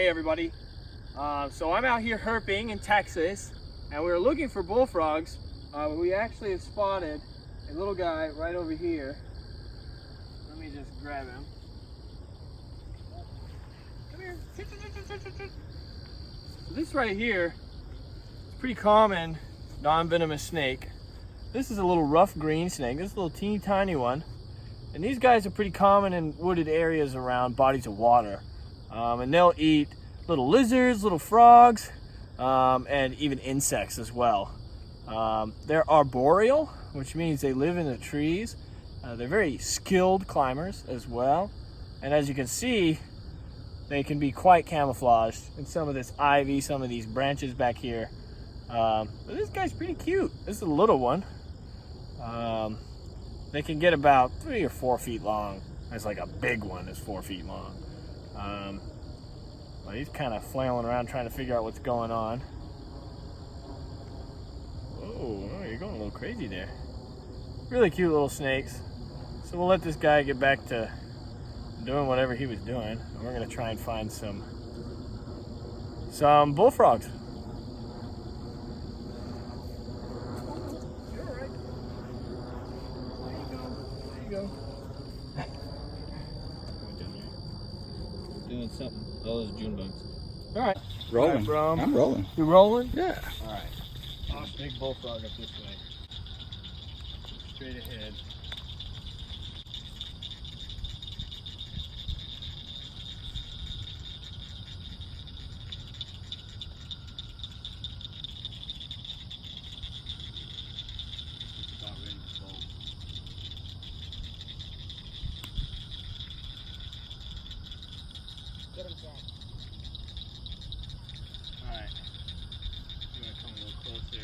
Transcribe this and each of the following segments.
Hey everybody. So I'm out here herping in Texas, and we were looking for bullfrogs. We actually have spotted a little guy right over here. Let me just grab him. Come here. So this right here is a pretty common non-venomous snake. This is a little rough green snake. This is a little teeny tiny one. And these guys are pretty common in wooded areas around bodies of water. And they'll eat little lizards, little frogs, and even insects as well. They're arboreal, which means they live in the trees. They're very skilled climbers as well. And as you can see, they can be quite camouflaged in some of this ivy, some of these branches back here. But this guy's pretty cute. This is a little one. They can get about 3 or 4 feet long. There's like a big one that's 4 feet long. Well, he's kind of flailing around trying to figure out what's going on. Whoa, you're going a little crazy there. Really cute little snakes. So we'll let this guy get back to doing whatever he was doing. And we're gonna try and find some bullfrogs. You're all right. There you go. Doing something. Oh, those June bugs. All right. Rolling. Right, I'm rolling. You rolling? Yeah. All right. Big bullfrog up this way. Straight ahead. About ready to bolt. Get him, Jack. Alright. I'm gonna come a little closer.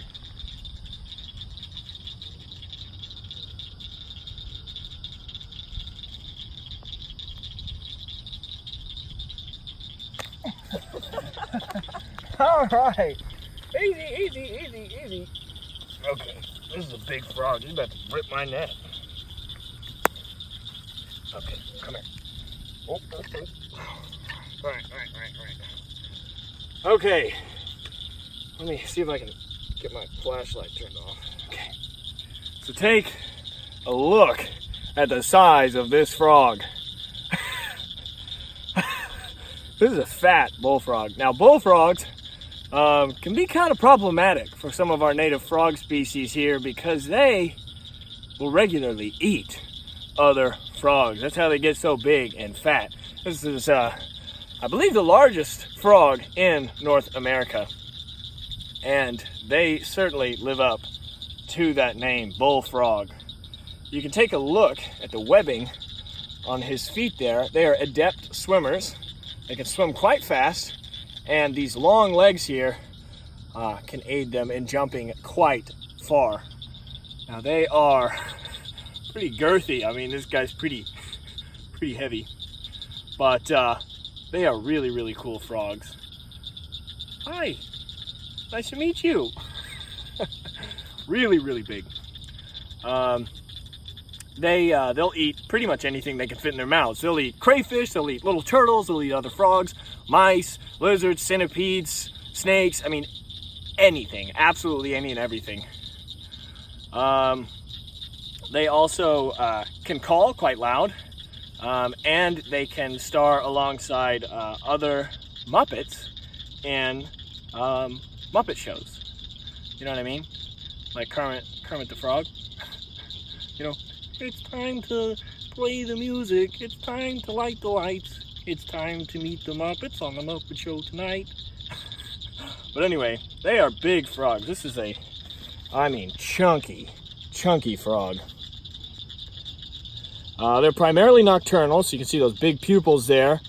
Alright. Easy, easy, easy, easy. Okay. This is a big frog. He's about to rip my net. Okay, come here. Oh, okay. Right. Okay, let me see if I can get my flashlight turned off. Okay, so take a look at the size of this frog. This is a fat bullfrog. Now, bullfrogs can be kind of problematic for some of our native frog species here because they will regularly eat other frogs. That's how they get so big and fat. This is I believe the largest frog in North America, and they certainly live up to that name, bullfrog. You can take a look at the webbing on his feet there. They are adept swimmers. They can swim quite fast, and these long legs here can aid them in jumping quite far. Now they are pretty girthy. I mean, this guy's pretty heavy, but they are really, really cool frogs. Hi, nice to meet you. Really, really big. They'll eat pretty much anything they can fit in their mouths. They'll eat crayfish, they'll eat little turtles, they'll eat other frogs, mice, lizards, centipedes, snakes. I mean, anything, absolutely any and everything. They also can call quite loud. And they can star alongside other Muppets in Muppet shows. You know what I mean? Like Kermit the Frog. You know, it's time to play the music. It's time to light the lights. It's time to meet the Muppets on the Muppet Show tonight. But anyway, they are big frogs. This is chunky frog. They're primarily nocturnal, so you can see those big pupils there.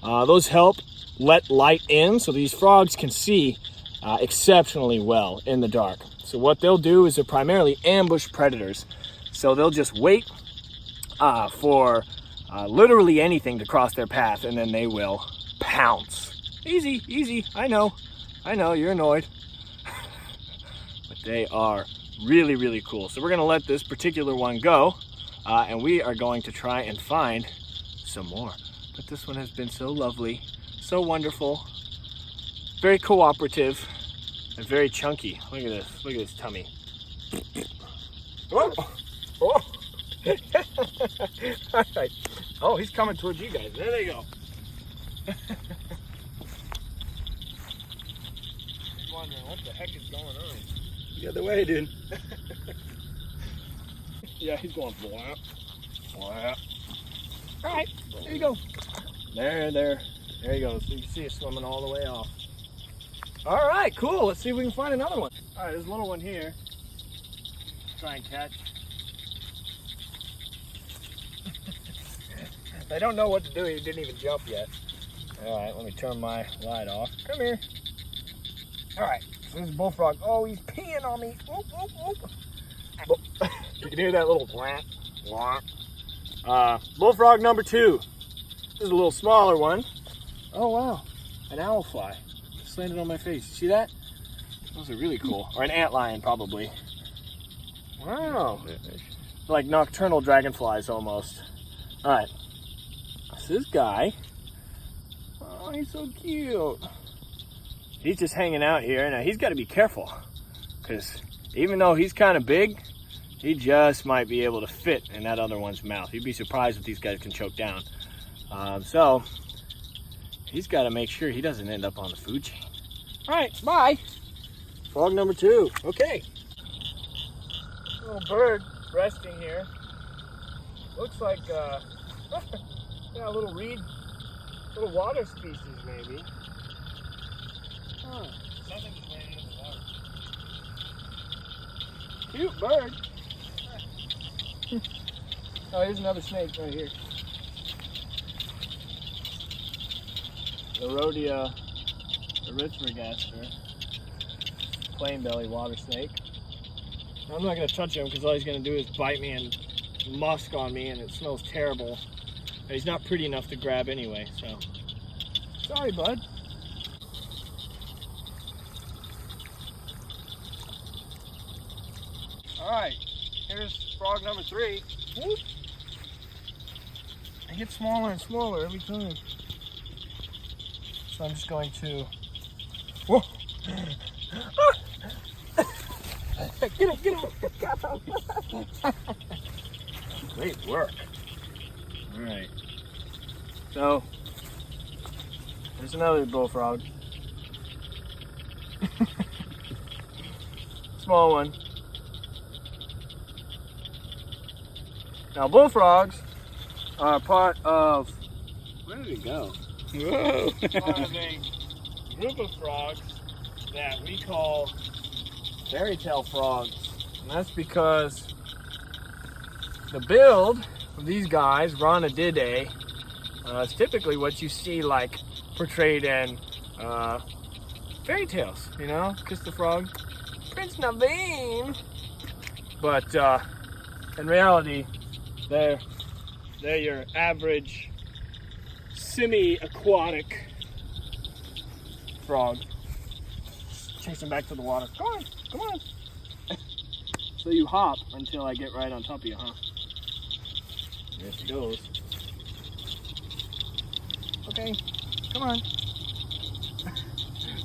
Those help let light in, so these frogs can see exceptionally well in the dark. So what they'll do is they're primarily ambush predators. So they'll just wait for literally anything to cross their path, and then they will pounce. Easy, easy, I know, you're annoyed. But they are really, really cool. So we're gonna let this particular one go. And we are going to try and find some more. But this one has been so lovely, so wonderful. very cooperative, and very chunky. Look at this. Look at his tummy. Oh! Oh! All right. Oh, he's coming towards you guys. There they go. He's wondering what the heck is going on. The other way, dude. Yeah, he's going blah, blah. All right, there you go. There he goes. You can see it swimming all the way off. All right, cool. Let's see if we can find another one. All right, there's a little one here. Try and catch. They don't know what to do. He didn't even jump yet. All right, let me turn my light off. Come here. All right, so there's a bullfrog. Oh, he's peeing on me. Oop, oop, oop. You can hear that little blank. Bullfrog number 2. This is a little smaller one. Oh wow, an owl fly. Just landed on my face. See that? Those are really cool. Or an antlion probably. Wow. Like nocturnal dragonflies almost. All right. So this guy. Oh, he's so cute. He's just hanging out here. Now he's got to be careful, because even though he's kind of big, he just might be able to fit in that other one's mouth. You'd be surprised if these guys can choke down. So he's got to make sure he doesn't end up on the food chain. All right, bye. Frog number 2. Okay. Little bird resting here. Looks like yeah, a little reed, little water species maybe. Huh. Something just landed in the water. Cute bird. Oh, here's another snake right here. The Rhodia erythrogaster, plain belly water snake. I'm not going to touch him because all he's going to do is bite me and musk on me, and it smells terrible. And he's not pretty enough to grab anyway, so sorry, bud. All right, here's frog number 3. Whoop. They get smaller and smaller every time. So I'm just going to. Whoa! Get him! Great work. All right. So there's another bullfrog. Small one. Now bullfrogs are part of. Where did it go? Whoa! Part of a group of frogs that we call fairy tale frogs, and that's because the build of these guys, Rhonadidae, is typically what you see like portrayed in fairy tales. You know, Kiss the Frog, Prince Naveen. But in reality, they're your average semi-aquatic frog. Chase him back to the water. Come on, come on. So you hop until I get right on top of you, huh? There she goes. Okay, come on.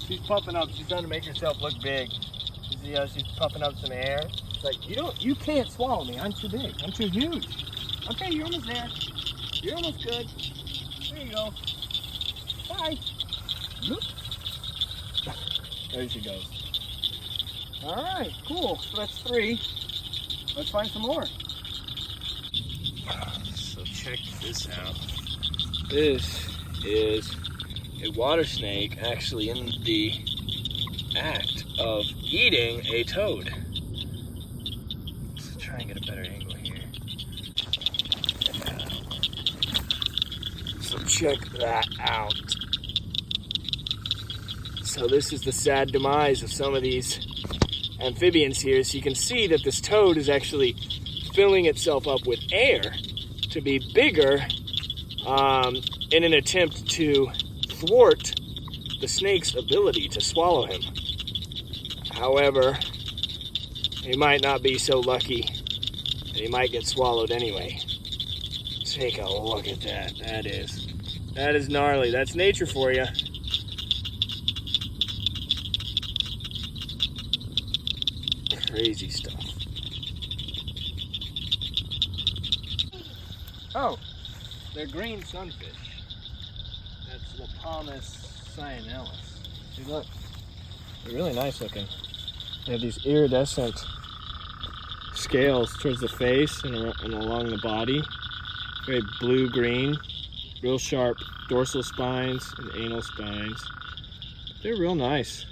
She's puffing up. She's trying to make herself look big. You see how she's puffing up some air? It's like, you can't swallow me. I'm too big. I'm too huge. Okay, you're almost there. You're almost good. There you go. Bye. There she goes. All right, cool. So that's 3. Let's find some more. So check this out. This is a water snake actually in the act of eating a toad. Let's try and get a better angle here. So check that out. So this is the sad demise of some of these amphibians here. So you can see that this toad is actually filling itself up with air to be bigger in an attempt to thwart the snake's ability to swallow him. However, he might not be so lucky, and he might get swallowed anyway. Take a look at that. That is gnarly. That's nature for you. crazy stuff. Oh, they're green sunfish. That's Lapamus cyanelis. See, look. They're really nice looking. They have these iridescent scales towards the face and along the body. Very blue-green, real sharp dorsal spines and anal spines. They're real nice.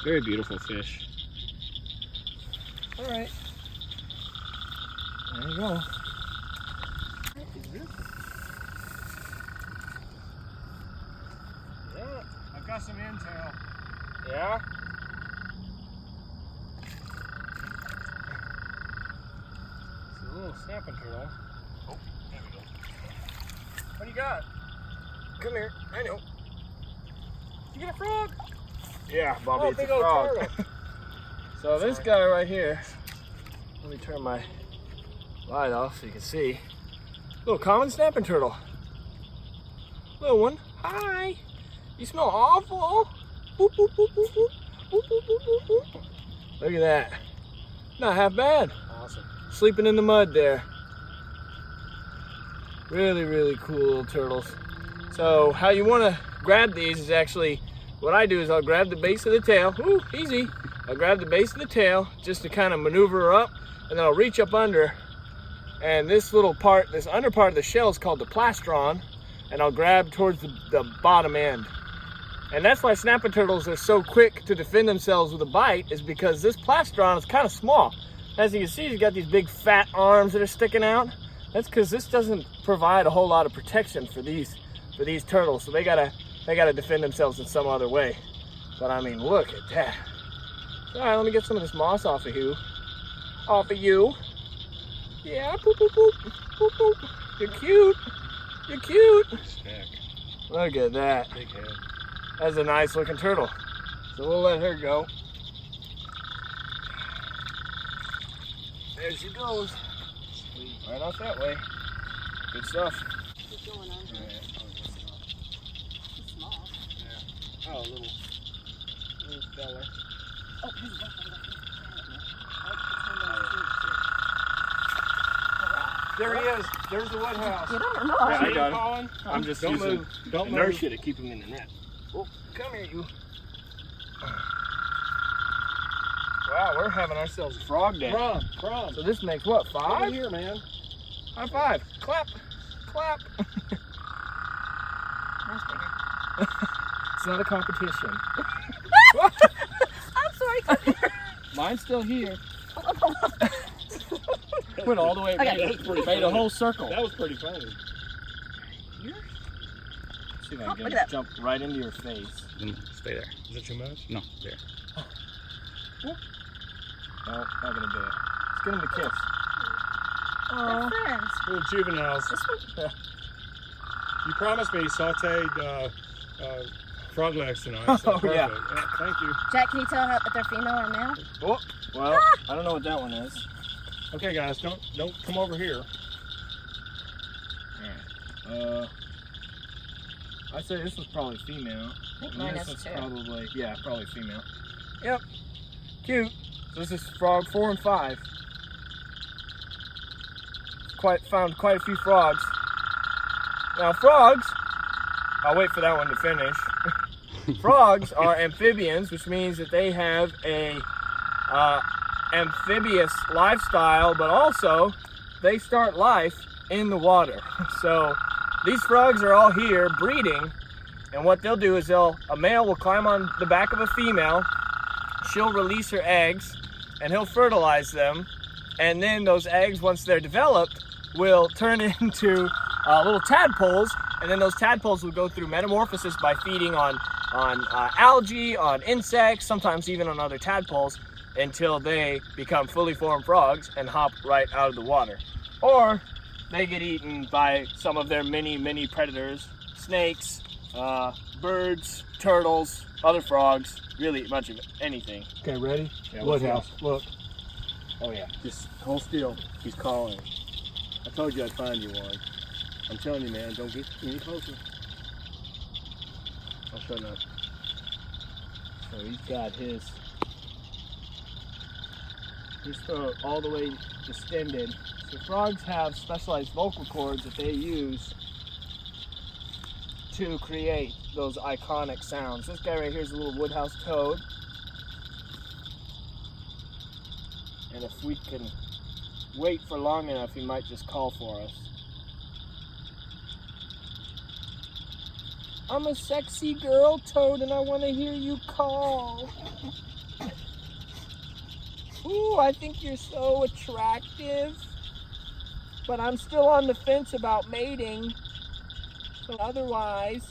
Very beautiful fish. All right. There you go. Yeah, I've got some intel. Yeah? It's a little snapping turtle. Oh, there we go. What do you got? Come here. I know. You get a frog? Yeah, Bobby, it's a frog. So this guy right here, let me turn my light off so you can see. Little common snapping turtle. Little one. Hi. You smell awful. Boop, boop, boop, boop, boop. Boop, boop, boop, boop, boop. Look at that. Not half bad. Awesome. Sleeping in the mud there. Really, really cool little turtles. So how you want to grab these is actually, what I do is I'll grab the base of the tail. Ooh, easy. I'll grab the base of the tail just to kind of maneuver her up, and then I'll reach up under, and this little part, this under part of the shell is called the plastron, and I'll grab towards the bottom end. And that's why snapping turtles are so quick to defend themselves with a bite, is because this plastron is kind of small. As you can see, he's got these big fat arms that are sticking out. That's because this doesn't provide a whole lot of protection for these turtles, so they gotta defend themselves in some other way. But I mean, look at that. All right, let me get some of this moss off of you. Off of you. Yeah, poop, poop, poop, poop, poop. You're cute. You're cute. Snack. Look at that. Big head. That's a nice looking turtle. So we'll let her go. There she goes. Sweet. Right off that way. Good stuff. What's going on here? It's small. Yeah. Oh, little fella. Oh, he's a There he is. There's the wood house. Get him or Yeah, not? I got him. Colin. I'm just don't using move. Don't inertia to keep him in the net. Oh, come here, you. Wow, we're having ourselves a frog day. Crumb. So this makes what, Over 5? here, man. High five. Clap. Clap. That's bigger. It's not a competition. I'm sorry. Come here. Mine's still here. Went all the way. Okay. Made a whole circle. That was pretty funny. See if I Oh, can look get at that. jump right into your face. Stay there. Is it too much? No, there. No, not gonna do it. Let's get him to kiss. They're friends. Little juveniles. This one. You promised me sauteed frog legs tonight. So Oh, perfect. yeah. Thank you. Jack, can you tell if they're female or male? Oh, well, I don't know what that one is. Okay, guys, don't come over here. I'd say this was probably female. I think And mine this is was too. probably, yeah, probably female. Yep. Cute. So this is frog 4 and 5. Found quite a few frogs. Now frogs, I'll wait for that one to finish. Frogs are amphibians, which means that they have a amphibious lifestyle, but also they start life in the water. So these frogs are all here breeding, and what they'll do is a male will climb on the back of a female, she'll release her eggs, and he'll fertilize them, and then those eggs, once they're developed, will turn into little tadpoles, and then those tadpoles will go through metamorphosis by feeding on algae, on insects, sometimes even on other tadpoles, until they become fully formed frogs and hop right out of the water. Or they get eaten by some of their many predators, snakes, birds, turtles, other frogs, really much of anything. Okay, ready? Yeah, Woodhouse. Look. Oh yeah. Just hold still. He's calling. I told you I'd find you one. I'm telling you, man, don't get any closer. I'll shut up. So he's got his his throat all the way distended. So frogs have specialized vocal cords that they use to create those iconic sounds. This guy right here is a little woodhouse toad. And if we can wait for long enough, he might just call for us. I'm a sexy girl toad and I want to hear you call. Ooh, I think you're so attractive. But I'm still on the fence about mating. So otherwise...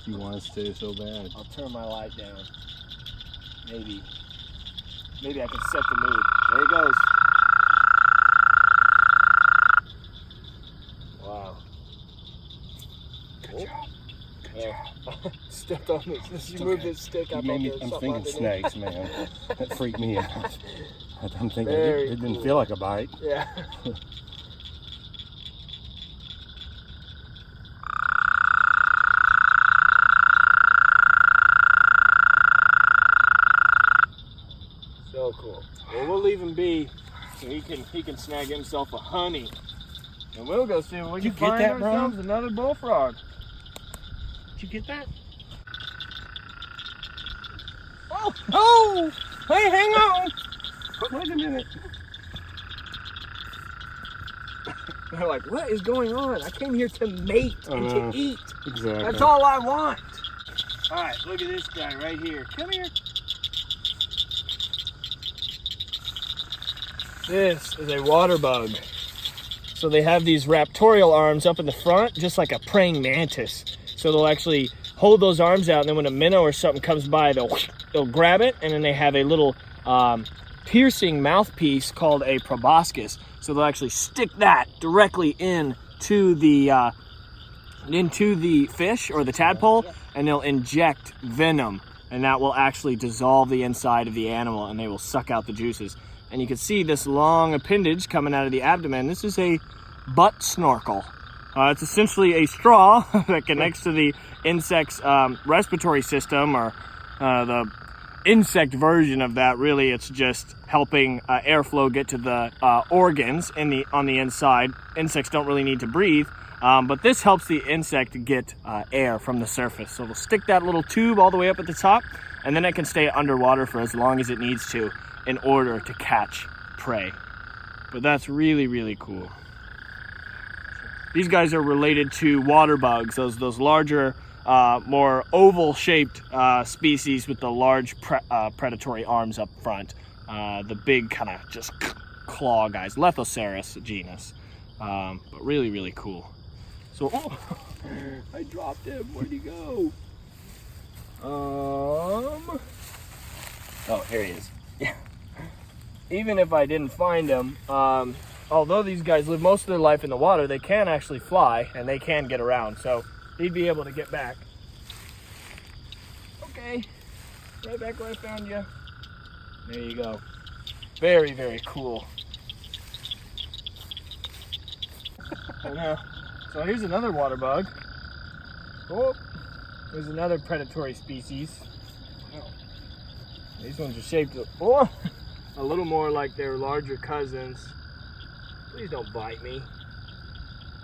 You want to stay so bad. I'll turn my light down. Maybe. Maybe I can set the mood. There he goes. Wow. Good job. Good job. Stepped on this. You moved this stick. I'm thinking snakes, man. That freaked me out. I'm thinking Very it didn't cool. feel like a bite. Yeah. So cool. Well, we'll leave him be so he can snag himself a honey. And we'll go see if we can Did you get find that, bro? ourselves another bullfrog. Did you get that? Oh! Oh! Hey, hang on! Wait a minute. They're like, what is going on? I came here to mate and to eat. Exactly. That's all I want. All right, look at this guy right here. Come here. This is a water bug. So they have these raptorial arms up in the front, just like a praying mantis. So they'll actually hold those arms out, and then when a minnow or something comes by, they'll grab it, and then they have a little piercing mouthpiece called a proboscis. So they'll actually stick that directly into the fish or the tadpole, and they'll inject venom, and that will actually dissolve the inside of the animal, and they will suck out the juices. And you can see this long appendage coming out of the abdomen. This is a butt snorkel. It's essentially a straw that connects to the insect's respiratory system, or the insect version of that. Really, it's just helping airflow get to the organs on the inside. Insects don't really need to breathe, but this helps the insect get air from the surface. So we'll stick that little tube all the way up at the top, and then it can stay underwater for as long as it needs to in order to catch prey. But that's really, really cool. These guys are related to water bugs, those larger, more oval-shaped species with the large predatory arms up front. The big kind of just claw guys, Lethoceros genus. But really, really cool. So, oh, I dropped him. Where'd he go? Oh, here he is. Yeah. Even if I didn't find him, although these guys live most of their life in the water, they can actually fly and they can get around. So he'd be able to get back. Okay, right back where I found you. There you go. Very, very cool. So here's another water bug. Oh, there's another predatory species. These ones are shaped a little more like their larger cousins. Please don't bite me.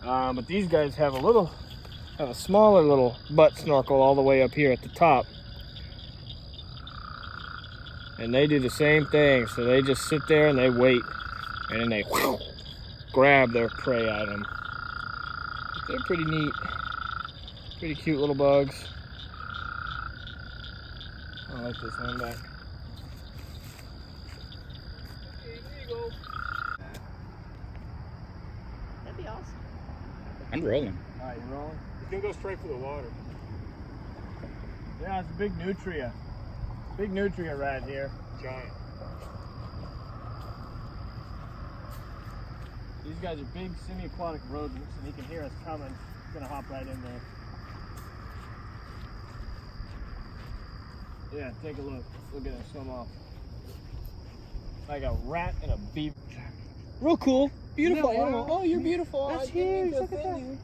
But these guys have a smaller little butt snorkel all the way up here at the top. And they do the same thing. So they just sit there and they wait. And then they grab their prey item. They're pretty neat. Pretty cute little bugs. I like this one back. Okay, there you go. That'd be awesome. I'm rolling. Alright, you rolling? You can go straight for the water. Yeah, it's a big nutria. Big nutria rat here. Giant. These guys are big semi-aquatic rodents, and he can hear us coming. He's gonna hop right in there. Yeah, take a look. Look at him swim off. Like a rat and a beaver. Real cool. Beautiful animal. Oh, you're beautiful. That's huge. Look at that.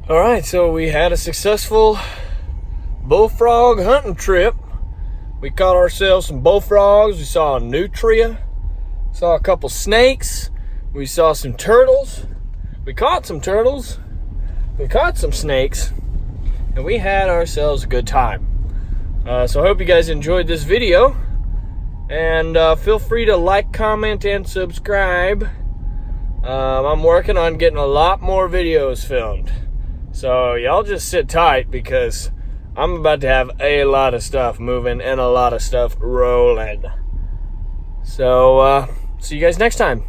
All right, so we had a successful bullfrog hunting trip. We caught ourselves some bullfrogs. We saw a nutria. Saw a couple snakes. We saw some turtles. We caught some turtles. We caught some snakes. And we had ourselves a good time. So I hope you guys enjoyed this video. And feel free to like, comment, and subscribe. I'm working on getting a lot more videos filmed. So y'all just sit tight because I'm about to have a lot of stuff moving and a lot of stuff rolling. So, see you guys next time.